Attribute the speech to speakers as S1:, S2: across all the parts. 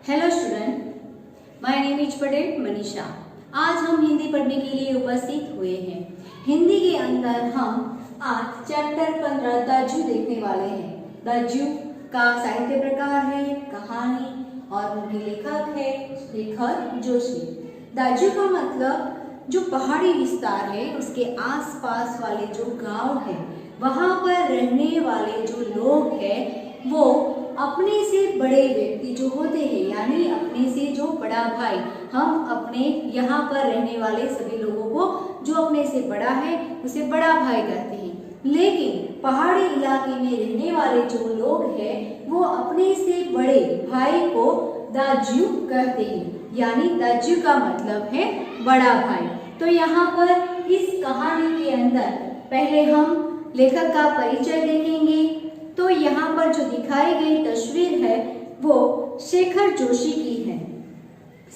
S1: Hello student, my name is Patel Manisha. आज हम हिंदी पढ़ने के लिए उपस्थित हुए हैं। हिंदी के अंदर हम आज चैप्टर 15 दाजू देखने वाले हैं। दाजू का साहित्य प्रकार है कहानी और उनके लेखक है शेखर जोशी। दाजू का मतलब जो पहाड़ी विस्तार है उसके आसपास वाले जो गांव है वहां पर रहने वाले जो लोग हैं वो अपने से बड़े व्यक्ति जो होते हैं यानी अपने से जो बड़ा भाई, हम अपने यहाँ पर रहने वाले सभी लोगों को जो अपने से बड़ा है उसे बड़ा भाई कहते हैं। लेकिन पहाड़ी इलाके में रहने वाले जो लोग हैं वो अपने से बड़े भाई को दाजू कहते हैं, यानी दाजू का मतलब है बड़ा भाई। तो यहाँ पर इस कहानी के अंदर पहले हम लेखक का परिचय देखेंगे। तो यहाँ पर जो दिखाई गई तस्वीर है वो शेखर जोशी की है।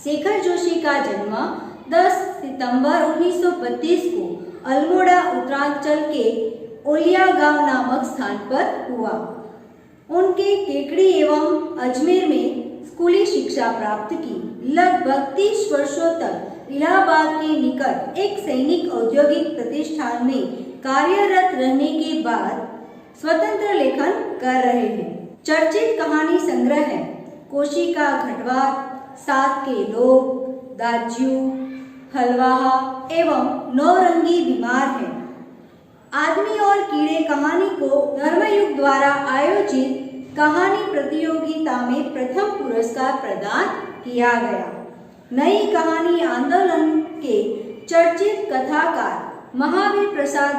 S1: शेखर जोशी का जन्म 10 सितंबर 1932 को अल्मोड़ा उत्तरांचल के ओलिया गांव नामक स्थान पर हुआ। उनके केकड़ी एवं अजमेर में स्कूली शिक्षा प्राप्त की। लगभग 30 वर्षों तक इलाहाबाद के निकट एक सैनिक औद्योगिक प्रतिष्ठान में कार्यरत रहने के बाद स्वतंत्र लेखन कर रहे हैं। चर्चित कहानी संग्रह है कोशिका घटवार, सात के लोग, दाजू, हलवाहा एवं नौरंगी बीमार है। आदमी और कीड़े कहानी को धर्मयुग द्वारा आयोजित कहानी प्रतियोगिता में प्रथम पुरस्कार प्रदान किया गया। नई कहानी आंदोलन के चर्चित कथाकार महावीर प्रसाद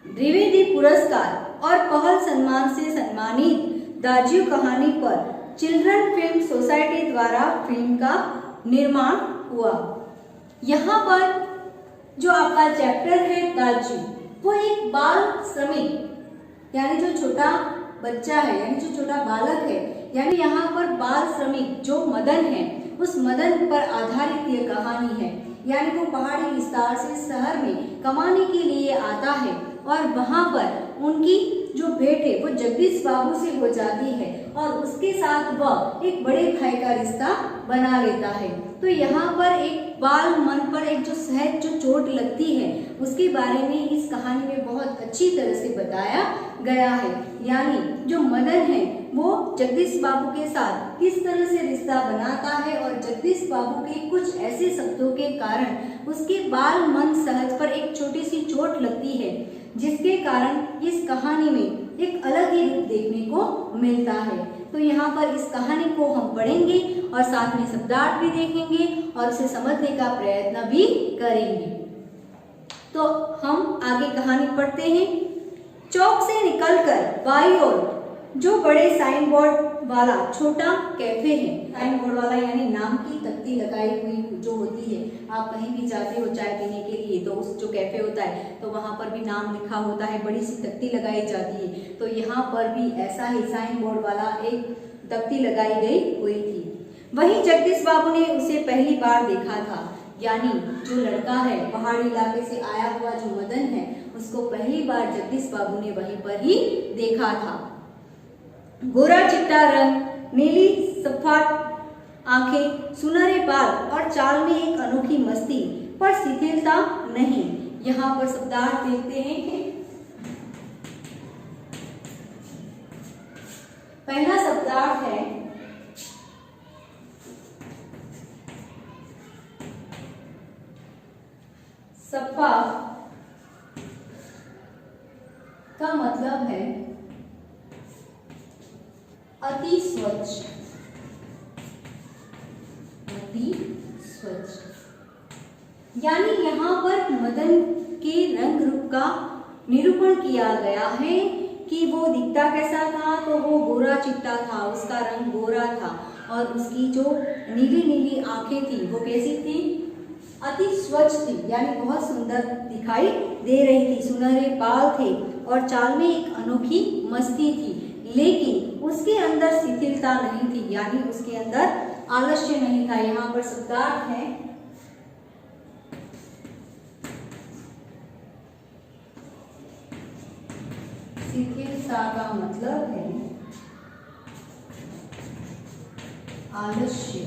S1: द्विवेदी पुरस्कार और पहल सम्मान से सम्मानित दाजू कहानी पर चिल्ड्रन फिल्म सोसाइटी द्वारा फिल्म का निर्माण हुआ। यहाँ पर जो आपका चैप्टर है दाजू, वो एक बाल श्रमिक यानी जो छोटा बच्चा है यानी जो छोटा बालक है, यानी यहाँ पर बाल श्रमिक जो मदन है उस मदन पर आधारित ये कहानी है। यानी वो पहाड़ी विस्तार से शहर में कमाने के लिए आता है और वहां पर उनकी जो भेंट है वो जगदीश बाबू से हो जाती है और उसके साथ वह एक बड़े भाई का रिश्ता बना लेता है। तो यहाँ पर एक बाल मन पर एक जो सहज जो चोट लगती है उसके बारे में इस कहानी में बहुत अच्छी तरह से बताया गया है। यानी जो मदन है वो जगदीश बाबू के साथ किस तरह से रिश्ता बनाता है और जगदीश बाबू के कुछ ऐसे शब्दों के कारण उसके बाल मन सहज पर एक छोटी सी चोट लगती है, जिसके कारण इस कहानी में एक अलग ही रूप देखने को मिलता है। तो यहाँ पर इस कहानी को हम पढ़ेंगे और साथ में शब्दार्थ भी देखेंगे और उसे समझने का प्रयत्न भी करेंगे। तो हम आगे कहानी पढ़ते हैं। चौक से निकलकर बाईं ओर जो बड़े साइन बोर्ड वाला छोटा कैफे है, साइन बोर्ड वाला यानी नाम की तख्ती लगाई हुई जो होती है, आप कहीं भी जाते हो चाय पीने के लिए तो उस जो कैफे होता है तो वहां पर भी नाम लिखा होता है, बड़ी सी तख्ती लगाई जाती है। तो यहाँ पर भी ऐसा ही साइन बोर्ड वाला एक तख्ती लगाई गई हुई थी। वहीं जगदीश बाबू ने उसे पहली बार देखा था, यानी जो लड़का है पहाड़ी इलाके से आया हुआ जो मदन है उसको पहली बार जगदीश बाबू ने वहीं पर ही देखा था। गोरा चिट्टा रंग, नीली सपाट आंखें, सुनहरे बाल और चाल में एक अनोखी मस्ती पर शिथिलता नहीं। यहाँ पर शब्दार्थ देखते हैं। पहला शब्दार्थ है सफा का मतलब है अति स्वच्छ, अति स्वच्छ। यानी यहाँ पर मदन के रंग रूप का निरूपण किया गया है कि वो दिखता कैसा था, तो वो गोरा चिट्टा था, उसका रंग गोरा था और उसकी जो नीली नीली आंखें थी वो कैसी थी, अति स्वच्छ थी, यानी बहुत सुंदर दिखाई दे रही थी। सुनहरे बाल थे और चाल में एक अनोखी मस्ती थी, लेकिन उसके अंदर शिथिलता नहीं थी, यानी उसके अंदर आलस्य नहीं था। यहाँ पर शब्दार्थ है शिथिलता का मतलब है आलस्य।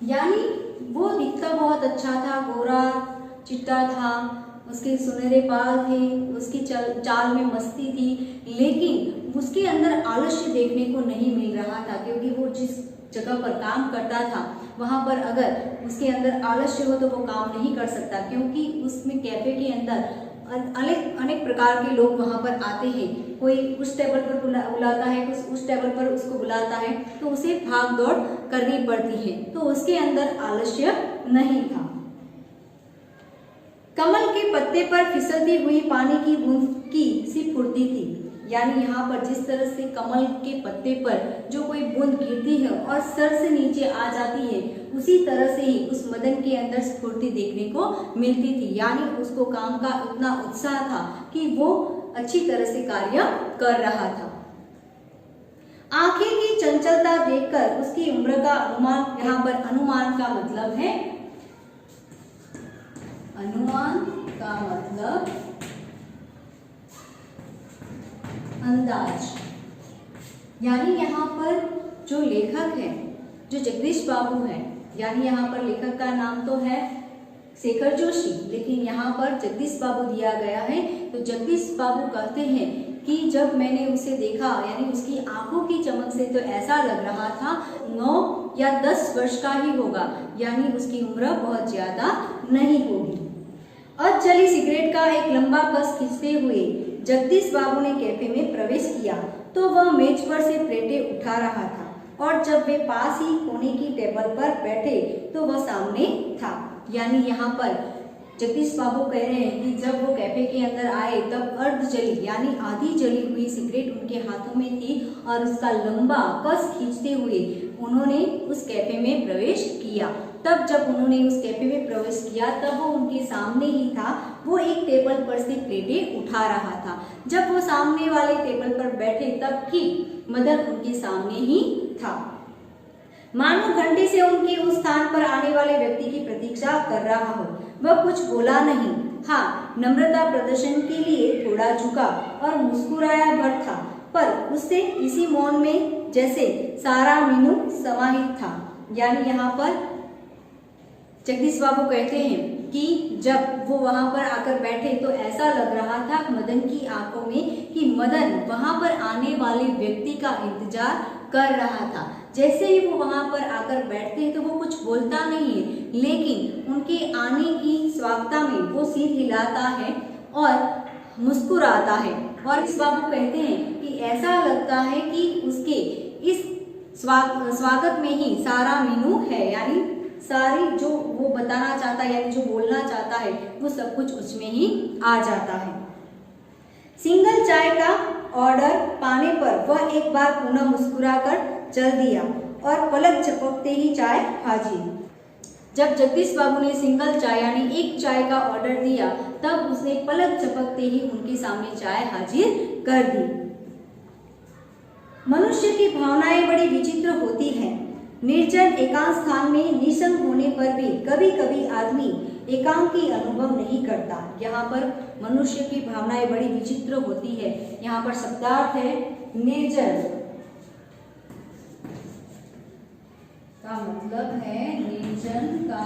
S1: यानी वो दिखता बहुत अच्छा था, गोरा चिट्टा था, उसके सुनहरे बाल थे, उसकी चाल में मस्ती थी, लेकिन उसके अंदर आलस्य देखने को नहीं मिल रहा था, क्योंकि वो जिस जगह पर काम करता था वहाँ पर अगर उसके अंदर आलस्य हो तो वो काम नहीं कर सकता, क्योंकि उसमें कैफे के अंदर अनेक प्रकार के लोग वहाँ पर आते हैं। कोई उस टेबल पर बुलाता है, कुछ उस टेबल पर उसको बुलाता है, तो उसे भाग दौड़ करनी पड़ती है, तो उसके अंदर आलस्य नहीं था। कमल के पत्ते पर फिसलती हुई पानी की बूंद की सी फुर्ती थी। यानी यहाँ पर जिस तरह से कमल के पत्ते पर जो कोई बूंद गिरती है और सर से नीचे आ जाती है, उसी तरह से ही उस मदन के अंदर स्फूर्ति देखने को मिलती थी। यानी उसको काम का इतना उत्साह था कि वो अच्छी तरह से कार्य कर रहा था। आंखें की चंचलता देखकर उसकी उम्र का अनुमान, यहाँ पर अनुमान का मतलब है, अनुमान का मतलब अंदाज। यानी यहाँ पर जो लेखक है, जो जगदीश बाबू है, यानी यहाँ पर लेखक का नाम तो है शेखर जोशी, लेकिन यहाँ पर जगदीश बाबू दिया गया है। तो जगदीश बाबू कहते हैं कि जब मैंने उसे देखा, यानी उसकी आंखों की चमक से तो ऐसा लग रहा था 9 या 10 वर्ष का ही होगा, यानी उसकी उम्र बहुत ज्यादा नहीं होगी। अब जली सिगरेट का एक लंबा कस खींचते हुए जगदीश बाबू ने कैफे में प्रवेश किया तो वह मेज पर से प्लेटें उठा रहा था, और जब वे पास ही कोने की टेबल पर बैठे तो वह सामने था। यानी यहाँ पर जगदीश बाबू कह रहे हैं कि जब वो कैफे के अंदर आए तब अर्ध जली यानी आधी जली हुई सिगरेट उनके हाथों में थी, और उसका लंबा कस खींचते हुए उन्होंने उस कैफे में प्रवेश किया। तब जब उन्होंने उस कैफे में प्रवेश किया तब वो उनके सामने ही था। वो एक टेबल पर से प्लेटें उठा रहा था। जब वो सामने वाले टेबल पर बैठे तब भी मदन उनके सामने ही था, मानो घंटे से उनके उस स्थान पर आने वाले व्यक्ति की प्रतीक्षा कर रहा हो। वह कुछ बोला नहीं, हाँ नम्रता प्रदर्शन के लिए थोड़ा झुका और मुस्कुराया भर था, पर उससे इसी मौन में जैसे सारा मीनू समाहित था। यानी यहाँ पर जगदीश बाबू कहते हैं कि जब वो वहां पर आकर बैठे तो ऐसा लग रहा था मदन की आंखों में कि मदन वहां पर आने वाले व्यक्ति का इंतजार कर रहा था। जैसे ही वो वहां पर आकर बैठते हैं तो वो कुछ बोलता नहीं है, लेकिन उनके आने की स्वागता में वो सिर हिलाता है और मुस्कुराता है। और इस बाबू कहते हैं कि ऐसा लगता है कि उसके इस स्वागत में ही सारा मीनू है, यानी सारी जो वो बताना चाहता है यानी जो बोलना चाहता है वो सब कुछ उसमें ही आ जाता है। सिंगल चाय का ऑर्डर पाने पर वह एक बार पुनः मुस्कुराकर चल दिया और पलक झपकते ही चाय हाजिर। जब जगदीश बाबू ने सिंगल चाय यानी एक चाय का ऑर्डर दिया तब उसने पलक झपकते ही उनके सामने चाय हाजिर कर दी। मनुष्य की भावनाएं बड़ी विचित्र होती हैं। निर्जन एकांत स्थान में निसंग होने पर भी कभी कभी आदमी एकांकी अनुभव नहीं करता। यहाँ पर मनुष्य की भावनाएं बड़ी विचित्र होती है। यहाँ पर शब्दार्थ है निर्जन का मतलब है, निर्जन का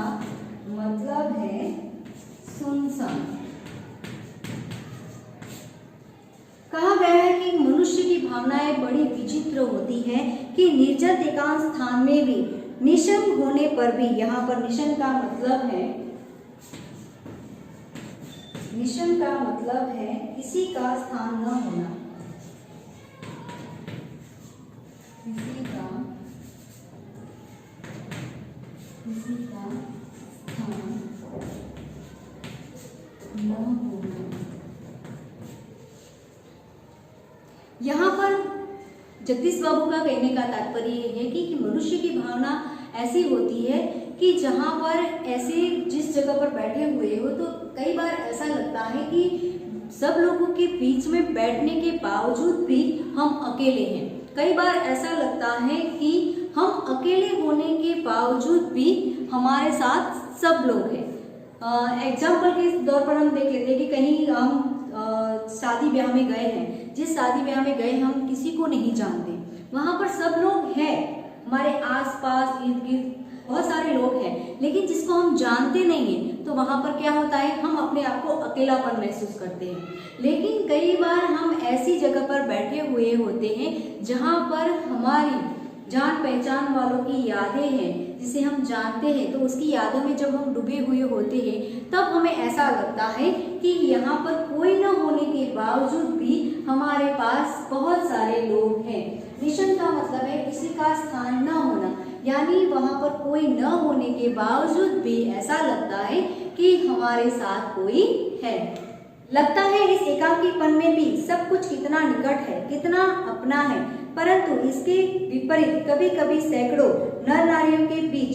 S1: मतलब है सुनसान। कहा गया है कि मनुष्य की भावनाएं बड़ी विचित्र होती है कि निर्जन एकांत स्थान में भी निशंक होने पर भी, यहाँ पर निशंक का मतलब है, निशंक का मतलब है किसी का स्थान न होना, किसी का स्थान न होना। यहाँ पर जगदीश बाबू का कहने का तात्पर्य यह है कि मनुष्य की भावना ऐसी होती है कि जहाँ पर ऐसे जिस जगह पर बैठे हुए हो तो कई बार ऐसा लगता है कि सब लोगों के बीच में बैठने के बावजूद भी हम अकेले हैं। कई बार ऐसा लगता है कि हम अकेले होने के बावजूद भी हमारे साथ सब लोग हैं। एग्जाम्पल के तौर पर हम देख लेते हैं कि कहीं हम शादी ब्याह में गए हैं, जिस शादी ब्याह में गए हम किसी को नहीं जानते, वहाँ पर सब लोग हैं, हमारे आसपास इर्द गिर्द बहुत सारे लोग हैं, लेकिन जिसको हम जानते नहीं हैं, तो वहाँ पर क्या होता है, हम अपने आप को अकेलापन महसूस करते हैं। लेकिन कई बार हम ऐसी जगह पर बैठे हुए होते हैं जहाँ पर हमारी जान पहचान वालों की यादें हैं, जिसे हम जानते हैं, तो उसकी यादों में जब हम डूबे हुए होते हैं, तब हमें ऐसा लगता है कि यहाँ पर कोई न होने के बावजूद भी हमारे पास बहुत सारे लोग हैं। निशन का मतलब है किसी का स्थान न होना, यानी वहाँ पर कोई न होने के बावजूद भी ऐसा लगता है कि हमारे साथ कोई है। लगता है इस एकाकीपन में भी सब कुछ कितना निकट है, कितना अपना है, परंतु इसके विपरीत कभी कभी सैकड़ों नर नारियों के बीच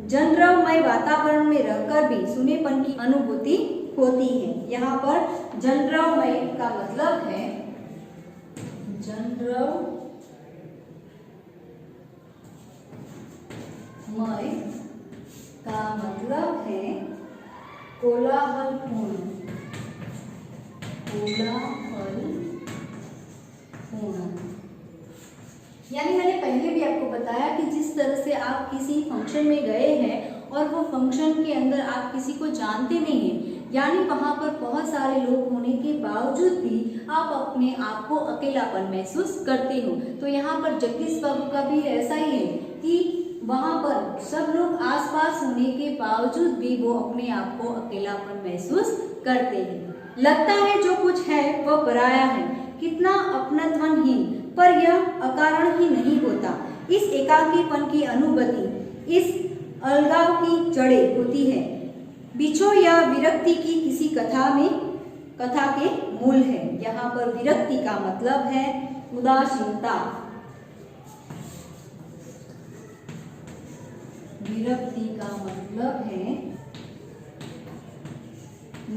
S1: जनरवमय वातावरण में रहकर भी सुनेपन की अनुभूति होती है। यहाँ पर जनरवमय का मतलब है, जनरवमय का मतलब है कोलाहलपूर्ण, यानी मैंने पहले भी आपको बताया कि जिस तरह से आप किसी फंक्शन में गए हैं और वो फंक्शन के अंदर आप किसी को जानते नहीं हैं, यानी वहाँ पर बहुत सारे लोग होने के बावजूद भी आप अपने आप को अकेलापन महसूस करते हो। तो यहाँ पर जगदीश बाबू का भी ऐसा ही है कि वहाँ पर सब लोग आसपास होने के बावजूद भी वो अपने आप को अकेलापन महसूस करते हैं। लगता है जो कुछ है वह पराया है, कितना अपनत्वहीन, पर यह अकारण ही नहीं होता। इस एकाकीपन की अनुभूति इस अलगाव की जड़ें होती है, बिछो या विरक्ति की किसी कथा के मूल है। यहाँ पर विरक्ति का मतलब है उदासीनता, विरक्ति का मतलब है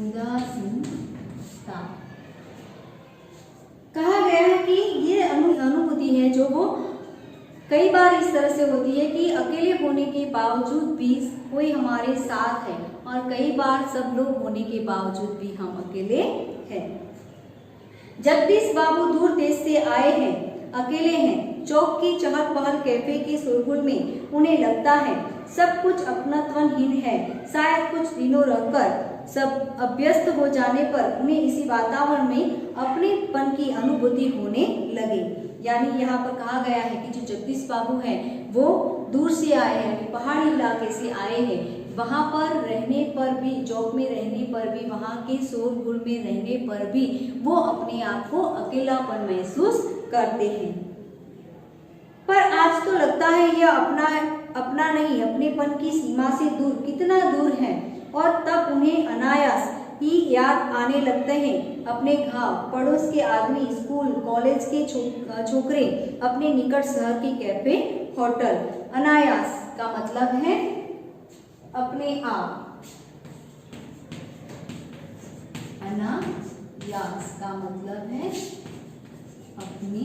S1: उदासीनता। कहा गया है कि ये अनुभूति है जो वो कई बार इस तरह से होती है कि अकेले होने के बावजूद भी कोई हमारे साथ है, और कई बार सब लोग होने के बावजूद भी हम अकेले हैं। जगदीश बाबू दूर देश से आए हैं, अकेले हैं, चौक की चहल पहल कैफे के शोरगुल में उन्हें लगता है सब कुछ अपनत्वहीन है। शायद कुछ दिनों रहकर सब अभ्यस्त हो जाने पर उन्हें इसी वातावरण में अपनेपन की अनुभूति होने लगे। यानी यहाँ पर कहा गया है कि जो जगदीश बाबू हैं वो दूर से आए हैं, पहाड़ी इलाके से आए हैं, वहाँ पर रहने पर भी, चौक में रहने पर भी, वहाँ के शोरगुल में रहने पर भी वो अपने आप को अकेलापन महसूस करते हैं। पर आज तो लगता है यह अपना नहीं, अपनेपन की सीमा से दूर, कितना दूर है, और तब उन्हें अनायास ही याद आने लगते हैं अपने घाव, पड़ोस के आदमी, स्कूल कॉलेज के छोकरे, अपने निकट शहर के कैफे होटल। अनायास का मतलब है अपने आप, अनायास का मतलब है अपने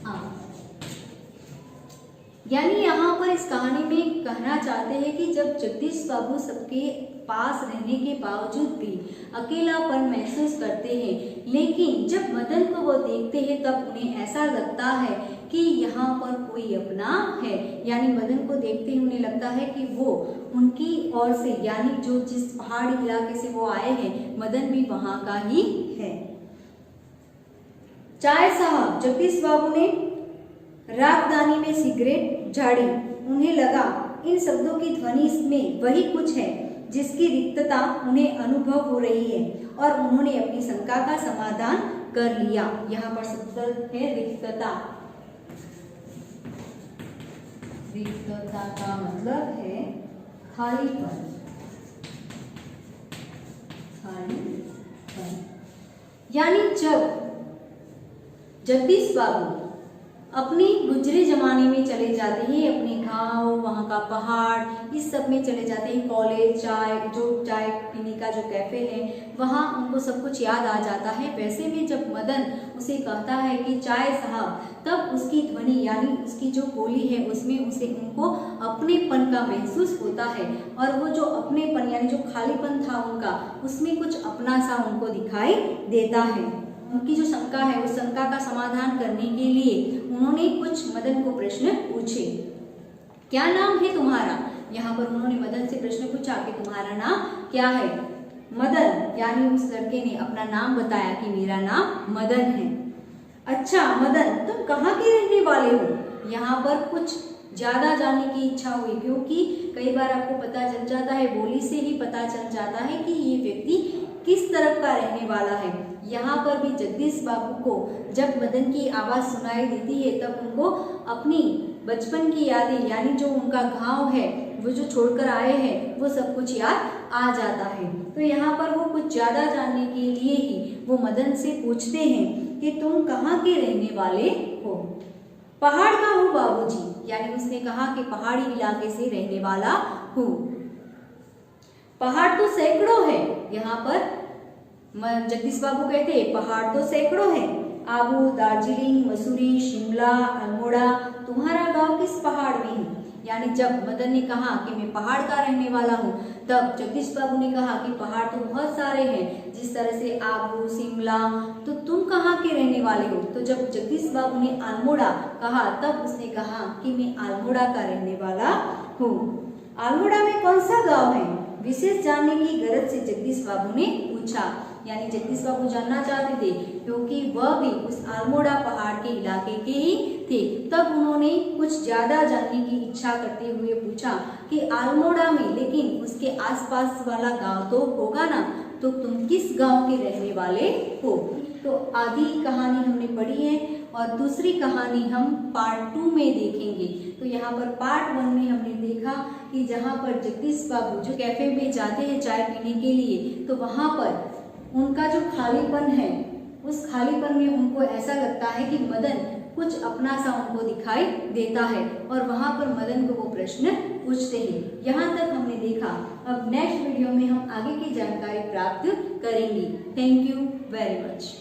S1: आप। यानी यहाँ पर इस कहानी में कहना चाहते हैं कि जब जगदीश बाबू सबके पास रहने के बावजूद भी अकेलापन महसूस करते हैं, लेकिन जब मदन को वो देखते हैं तब उन्हें ऐसा लगता है कि यहाँ पर कोई अपना है। यानी मदन को देखते ही उन्हें लगता है कि वो उनकी ओर से, यानी जो जिस पहाड़ी इलाके से वो आए हैं, मदन भी वहाँ का ही है। चाय साहब, जगदीश बाबू ने रागदानी में सिगरेट झाड़ी। उन्हें लगा इन शब्दों की ध्वनि में वही कुछ है जिसकी रिक्तता उन्हें अनुभव हो रही है, और उन्होंने अपनी शंका का समाधान कर लिया। यहाँ पर शब्द है रिक्तता। रिक्तता का मतलब है खालीपन, खालीपन। यानी जब जगदीश बाबू अपने गुजरे जमाने में चले जाते हैं, अपने गांव, वहाँ का पहाड़, इस सब में चले जाते हैं। कॉलेज, चाय पीने का जो कैफे है वहाँ उनको सब कुछ याद आ जाता है। वैसे में जब मदन उसे कहता है कि चाय साहब, तब उसकी ध्वनि यानी उसकी जो बोली है उसमें उसे उनको अपनेपन का महसूस होता है, और वो जो अपनेपन यानी जो खालीपन था उनका, उसमें कुछ अपना सा उनको दिखाई देता है। उनकी जो शंका है उस शंका का समाधान करने के लिए उन्होंने कुछ मदन को प्रश्न पूछे। क्या नाम है तुम्हारा? यहाँ पर उन्होंने मदन से प्रश्न पूछा कि तुम्हारा नाम क्या है। मदन यानी उस लड़के ने अपना नाम बताया कि मेरा नाम मदन है। अच्छा मदन, तुम कहाँ के रहने वाले हो? यहाँ पर कुछ ज्यादा जानने की इच्छा हुई, क्योंकि कई बार आपको पता चल जाता है, बोली से ही पता चल जाता है कि ये व्यक्ति किस तरफ का रहने वाला है। यहाँ पर भी जगदीश बाबू को जब मदन की आवाज़ सुनाई देती है तब उनको अपनी बचपन की यादें यानी जो उनका गांव है, वो जो छोड़कर आए हैं, वो सब कुछ याद आ जाता है। तो यहाँ पर वो कुछ ज़्यादा जानने के लिए ही वो मदन से पूछते हैं कि तुम कहाँ के रहने वाले हो? पहाड़ का हूँ बाबूजी, यानी उसने कहा कि पहाड़ी इलाके से रहने वाला हूँ। पहाड़ तो सैकड़ों है। यहाँ पर जगदीश बाबू कहते हैं पहाड़ तो सैकड़ों है। आबू, दार्जिलिंग, मसूरी, शिमला, अल्मोड़ा, तुम्हारा गांव किस पहाड़ में है? यानी जब मदन ने कहा कि मैं पहाड़ का रहने वाला हूँ, तब जगदीश बाबू ने कहा कि पहाड़ तो बहुत सारे हैं, जिस तरह से आबू, शिमला, तो तुम कहाँ के रहने वाले हो? तो जब जगदीश बाबू ने अल्मोड़ा कहा तब उसने कहा कि मैं अल्मोड़ा का रहने वाला हूँ। अल्मोड़ा में कौन सा गाँव है? विशेष जानने की गरज से जगदीश बाबू ने पूछा। यानी जगदीश बाबू जानना चाहते थे क्योंकि वह भी उस अल्मोड़ा पहाड़ के इलाके के ही थे। तब उन्होंने कुछ ज्यादा जानने की इच्छा करते हुए पूछा कि अल्मोड़ा में, लेकिन उसके आसपास वाला गांव तो होगा ना, तो तुम किस गांव के रहने वाले हो? तो आधी कहानी हमने पढ़ी है और दूसरी कहानी हम पार्ट 2 में देखेंगे। तो यहाँ पर पार्ट 1 में हमने देखा कि जहाँ पर जगदीश बाबू जो कैफे में जाते हैं चाय पीने के लिए, तो वहाँ पर उनका जो खालीपन है, उस खालीपन में उनको ऐसा लगता है कि मदन कुछ अपना सा उनको दिखाई देता है, और वहाँ पर मदन को वो प्रश्न पूछते हैं। यहाँ तक हमने देखा। अब नेक्स्ट वीडियो में हम आगे की जानकारी प्राप्त करेंगे। Thank you very much.